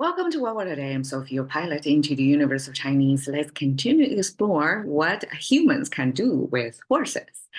Welcome to OWAD today. I'm Sophie, your pilot into the universe of Chinese. Let's continue to explore what humans can do with horses.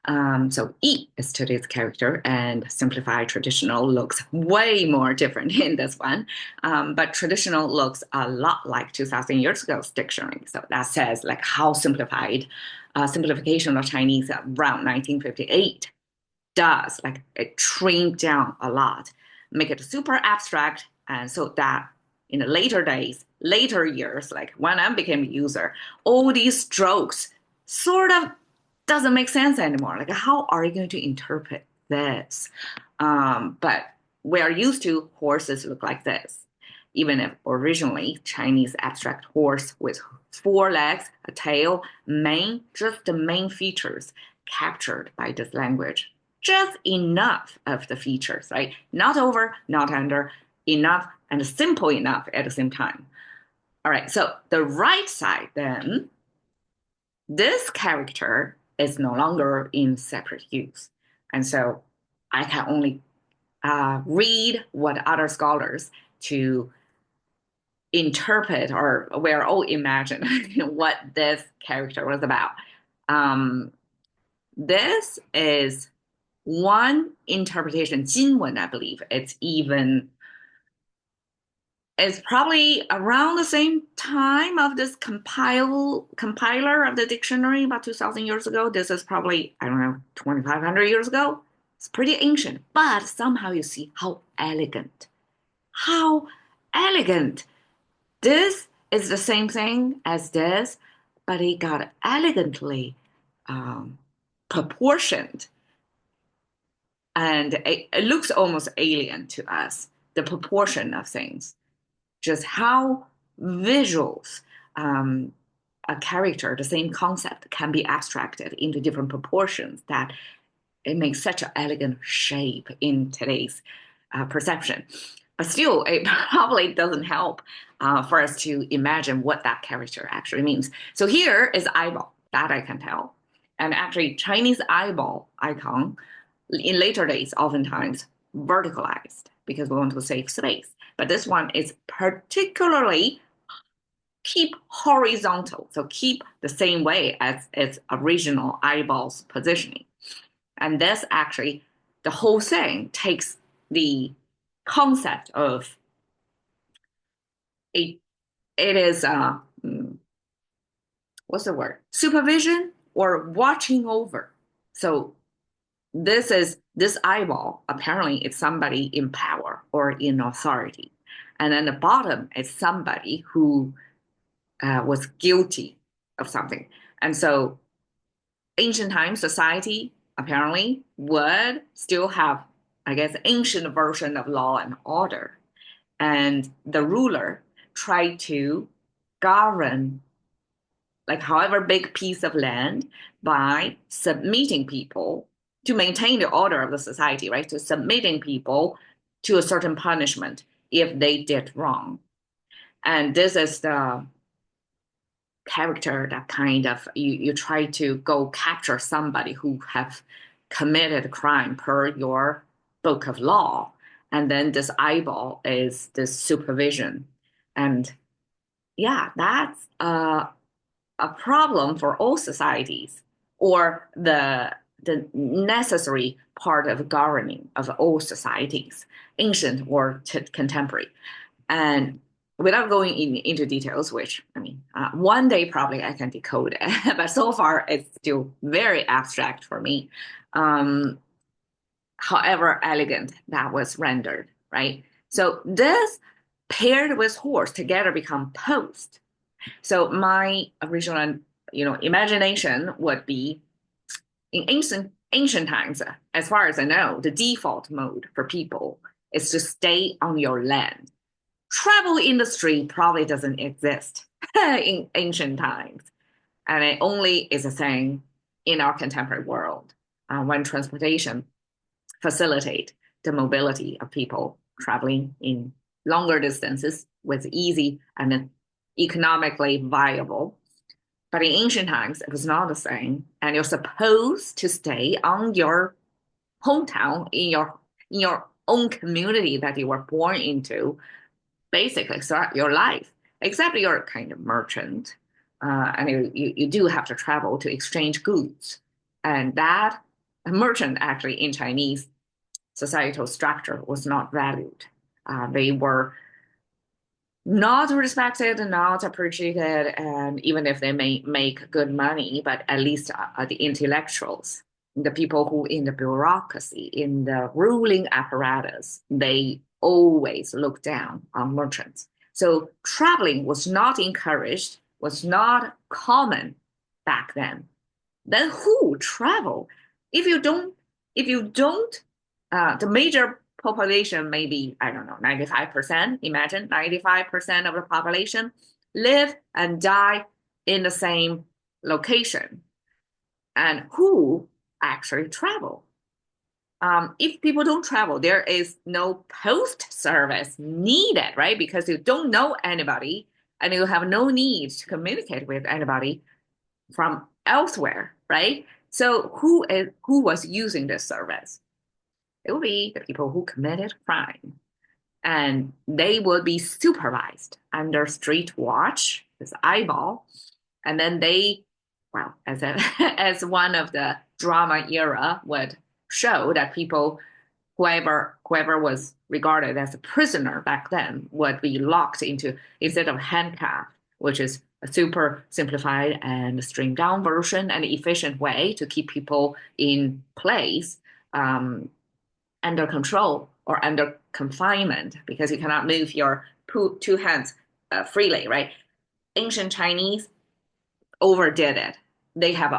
So Yi is today's character, and simplified traditional looks way more different in this one. But traditional looks a lot like 2,000 years ago's dictionary. So that says like how simplification of Chinese around 1958 does, like it trimmed down a lot, make it super abstract. And so that in the later days, later years, like when I became a user, all these strokes sort of doesn't make sense anymore. Like, how are you going to interpret this? But we are used to horses look like this, even if originally Chinese abstract horse with four legs, a tail, mane, just the main features captured by this language. Just enough of the features, right? Not over, not under, enough and simple enough at the same time. All right, so the right side then, this character is no longer in separate use. And so I can only read what other scholars to interpret, or we're all imagine what this character was about. Um, this is one interpretation, 金文, I believe. It's probably around the same time of this compiler of the dictionary about 2,000 years ago. This is probably, I don't know, 2,500 years ago. It's pretty ancient, but somehow you see how elegant. How elegant. This is the same thing as this, but it got elegantly um, proportioned. And it looks almost alien to us, the proportion of things, just how visuals, um, a character, the same concept can be abstracted into different proportions that it makes such an elegant shape in today's perception. But still, it probably doesn't help for us to imagine what that character actually means. So here is eyeball, that I can tell. And actually, Chinese eyeball icon in later days, oftentimes verticalized because we want to save space. But this one is particularly keep horizontal, so keep the same way as its original eyeball's positioning. And this actually, the whole thing takes the concept of it. It is what's the word? Supervision or watching over. So this eyeball apparently is somebody in power or in authority, and then the bottom is somebody who was guilty of something. And so ancient time society apparently would still have, I guess, ancient version of law and order. And the ruler tried to govern like however big piece of land by submitting people to maintain the order of the society, right? To submitting people to a certain punishment if they did wrong. And this is the character that kind of you try to go capture somebody who have committed a crime per your book of law, and then this eyeball is this supervision. And yeah, that's a problem for all societies, or the necessary part of governing of all societies, ancient or contemporary. And without going into details, which I mean, one day probably I can decode it, but so far it's still very abstract for me. Um, However elegant that was rendered, right? So this paired with horse together become post. So my original, imagination would be in ancient times, as far as I know, the default mode for people is to stay on your land. Travel industry probably doesn't exist in ancient times, and it only is a thing in our contemporary world when transportation facilitate the mobility of people traveling in longer distances with easy and economically viable. But in ancient times, it was not the same, and you're supposed to stay on your hometown in your own community that you were born into basically throughout your life, except you're kind of merchant, and you do have to travel to exchange goods. And that a merchant actually in Chinese societal structure was not valued. They were not respected, not appreciated, and even if they may make good money, but at least the intellectuals, the people who in the bureaucracy, in the ruling apparatus, they always look down on merchants. So traveling was not encouraged, was not common back then. Then who travel? If you don't, if you don't, the major population maybe, I don't know, 95%, imagine 95% of the population live and die in the same location. And who actually travel? If people don't travel, there is no post service needed, right? Because you don't know anybody and you have no need to communicate with anybody from elsewhere, right? So who was using this service? It would be the people who committed crime, and they would be supervised under street watch, this eyeball, and then they, well, as one of the drama era would show that people, whoever was regarded as a prisoner back then, would be locked into instead of handcuffed, which is a super simplified and streamed down version and efficient way to keep people in place, under control or under confinement because you cannot move your two hands freely, right? Ancient Chinese overdid it. They had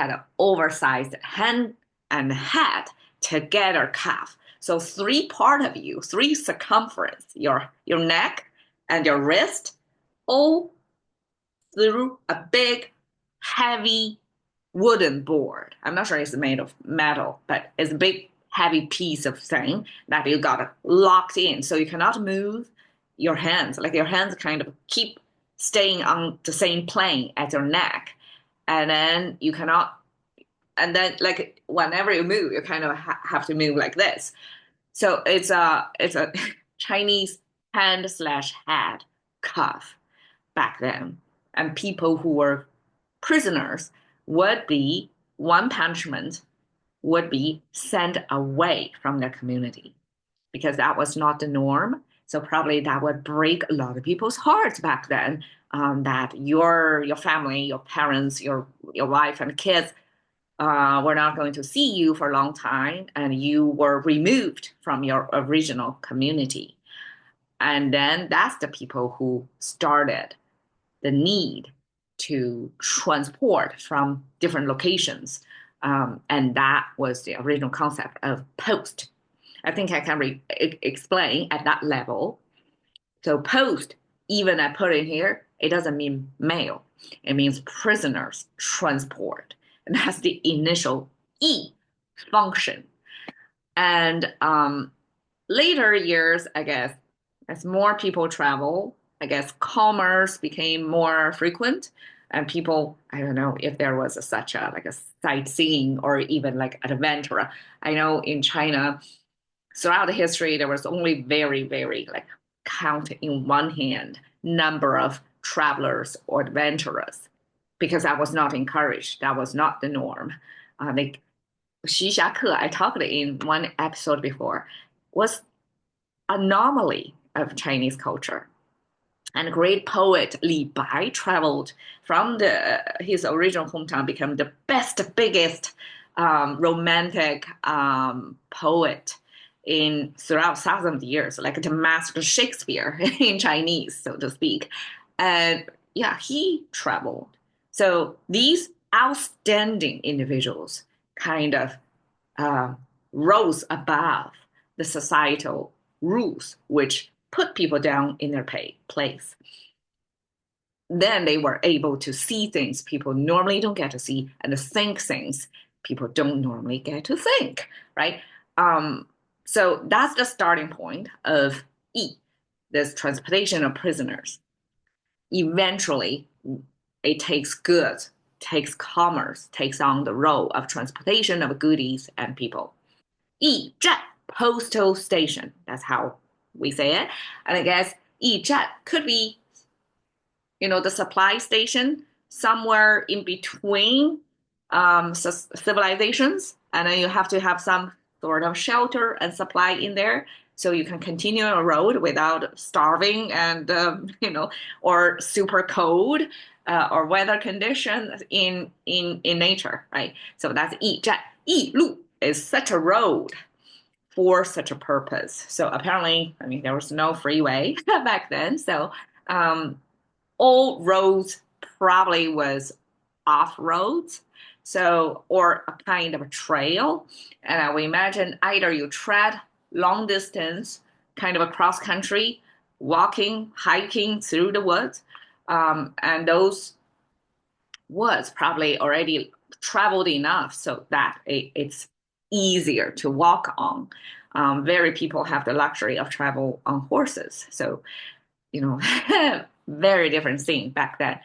an oversized hand and head together cuff. So three part of you, three circumference, your neck and your wrist, all through a big, heavy wooden board. I'm not sure it's made of metal, but it's a big, heavy piece of thing that you got locked in. So you cannot move your hands. Like your hands kind of keep staying on the same plane as your neck. And then you cannot, and then like whenever you move, you kind of have to move like this. So it's a Chinese hand slash head cuff back then. And people who were prisoners would be one punishment would be sent away from their community because that was not the norm. So probably that would break a lot of people's hearts back then. That your family, your parents, your wife and kids were not going to see you for a long time, and you were removed from your original community. And then that's the people who started the need to transport from different locations. And that was the original concept of post. I think I can explain at that level. So post, even I put in here, it doesn't mean mail. It means prisoners transport. And that's the initial E function. And later years, I guess, as more people travel, I guess commerce became more frequent, and people, I don't know if there was such a like a sightseeing or even like adventure. I know in China, throughout the history, there was only very, very like count in one hand number of travelers or adventurers because that was not encouraged. That was not the norm. Like 徐霞客, I talked in one episode before, was anomaly of Chinese culture. And great poet Li Bai traveled from his original hometown, became the best, biggest romantic poet in throughout thousands of years, like the master Shakespeare in Chinese, so to speak. And yeah, he traveled. So these outstanding individuals kind of uh, rose above the societal rules, which put people down in their place. Then they were able to see things people normally don't get to see and think things people don't normally get to think, right? So that's the starting point of E, this transportation of prisoners. Eventually, it takes goods, takes commerce, takes on the role of transportation of goodies and people. 驿站, postal station. That's how we say it. And I guess Yijet could be, the supply station somewhere in between civilizations, and then you have to have some sort of shelter and supply in there so you can continue a road without starving and or super cold or weather conditions in nature, right? So that's 驿站. 驿路 is such a road for such a purpose. So apparently, I mean, there was no freeway back then, so um, all roads probably was off roads, so or a kind of a trail. And I would imagine either you tread long distance, kind of a cross country, walking, hiking through the woods, and those woods probably already traveled enough so that it's easier to walk on. Very people have the luxury of travel on horses, so you know, very different thing back then.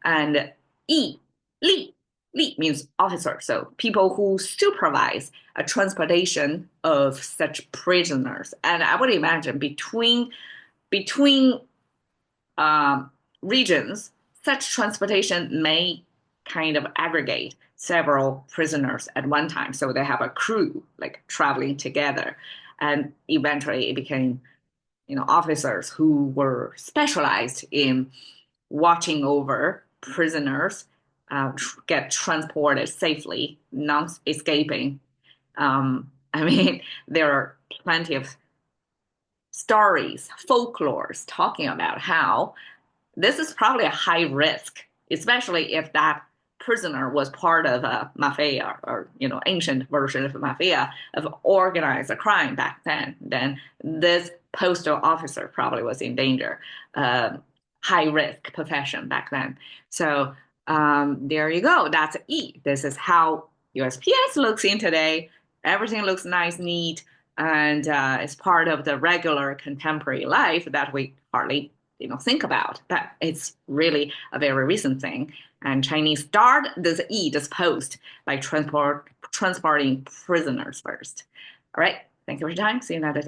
And Yi, Li, Li means officer. So people who supervise a transportation of such prisoners. And I would imagine between regions, such transportation may kind of aggregate several prisoners at one time. So they have a crew like traveling together. And eventually it became officers who were specialized in watching over prisoners get transported safely, not escaping. I mean, there are plenty of stories, folklores talking about how this is probably a high risk, especially if that prisoner was part of a mafia or ancient version of a mafia of organized crime back then. Then this postal officer probably was in danger. High risk profession back then. So there you go. That's E. This is how USPS looks in today. Everything looks nice, neat, and it's part of the regular contemporary life that we hardly think about. But it's really a very recent thing. And Chinese start this E, this post, by transporting prisoners first. All right. Thank you for your time. See you another day.